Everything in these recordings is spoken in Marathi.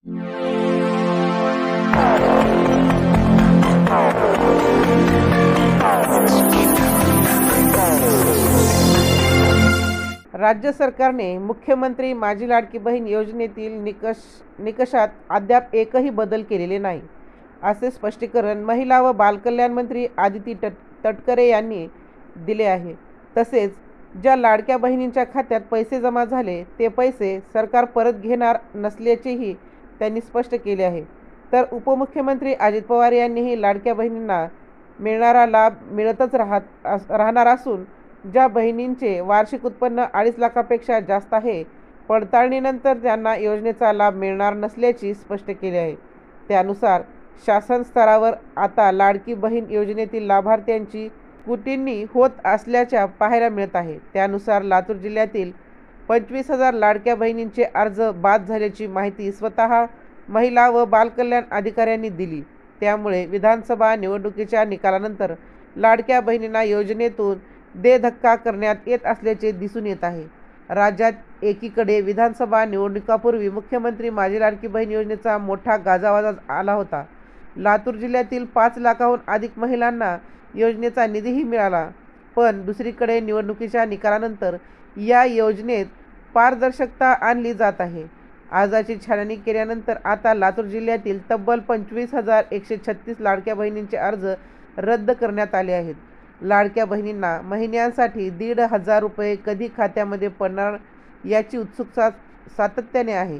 राज्य सरकारने मुख्यमंत्री माझी लाडकी बहीण योजनेतील निकषात अद्याप एकही बदल केलेले नाही, असे स्पष्टीकरण महिला व बालकल्याण मंत्री आदिती तटकरे यांनी दिले आहे। तसेच ज्या लाडक्या बहिणींच्या खात्यात पैसे जमा झाले ते पैसे सरकार परत घेणार नसल्याचेही त्यांनी स्पष्ट केले आहे। तर उपमुख्यमंत्री अजित पवार यांनीही लाडक्या बहिणींना मिळणारा लाभ मिळतच राहणार असून ज्या बहिणींचे वार्षिक उत्पन्न 2.5 लाखापेक्षा जास्त आहे, पडताळणीनंतर त्यांना योजनेचा लाभ मिळणार नसल्याचे स्पष्ट केले आहे। त्यानुसार शासन स्तरावर आता लाडकी बहीण योजनेतील लाभार्थ्यांची कुटींनी होत असल्याचे पाहायला मिळत आहे। त्यानुसार लातूर जिल्ह्यातील 25,000 लाडक्या बहिणींचे अर्ज बाद झाल्याची माहिती स्वतः महिला व बालकल्याण अधिकाऱ्यांनी दिली। त्यामुळे विधानसभा निवडणुकीच्या निकालानंतर लाडक्या बहिणींना योजनेतून धक्का करण्यात येत असल्याचे दिसून येत आहे। राज्यात एकीकडे विधानसभा निवडणुकांपूर्वी मुख्यमंत्री माझी लाडकी बहीण योजनेचा मोठा गाजावाजा आला होता। लातूर जिल्ह्यातील 5 लाखाहून अधिक महिलांना योजनेचा निधीही मिळाला। पण दुसरीकडे निवडणुकीच्या निकालानंतर या योजनेत पारदर्शकता आणली जात आहे। अर्जाची छाननी केल्यानंतर आता लातूर जिल्ह्यातील तब्बल 25,136 लाडक्या बहिणींचे अर्ज रद्द करण्यात आले आहेत। लाडक्या बहिणींना महिन्यासाठी 1,500 रुपये कधी खात्यामध्ये पडणार याची उत्सुकता सातत्याने आहे।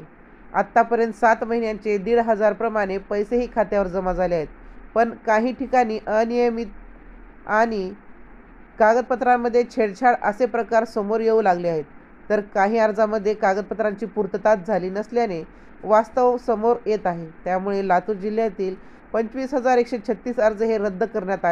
आत्तापर्यंत 7 महिन्यांचे 1,500 प्रमाणे पैसेही खात्यावर जमा झाले आहेत। पण काही ठिकाणी अनियमित आणि कागदपत्रांमध्ये छेडछाड असे प्रकार समोर येऊ लागले आहेत। तर काही अर्जामध्ये कागदपत्रांची पूर्तताच झाली नसल्याने वास्तव समोर येत आहे। त्यामुळे लातूर जिल्ह्यातील 25,136 अर्ज हे रद्द करण्यात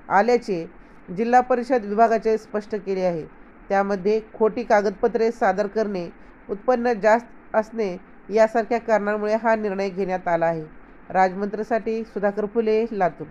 आल्याचे जिल्हा परिषद विभागाचे स्पष्ट केले आहे। त्यामध्ये खोटी कागदपत्रे सादर करणे, उत्पन्न जास्त असणे यासारख्या कारणांमुळे हा निर्णय घेण्यात आला आहे। राजमंत्रीसाठी सुधाकर फुले, लातूर।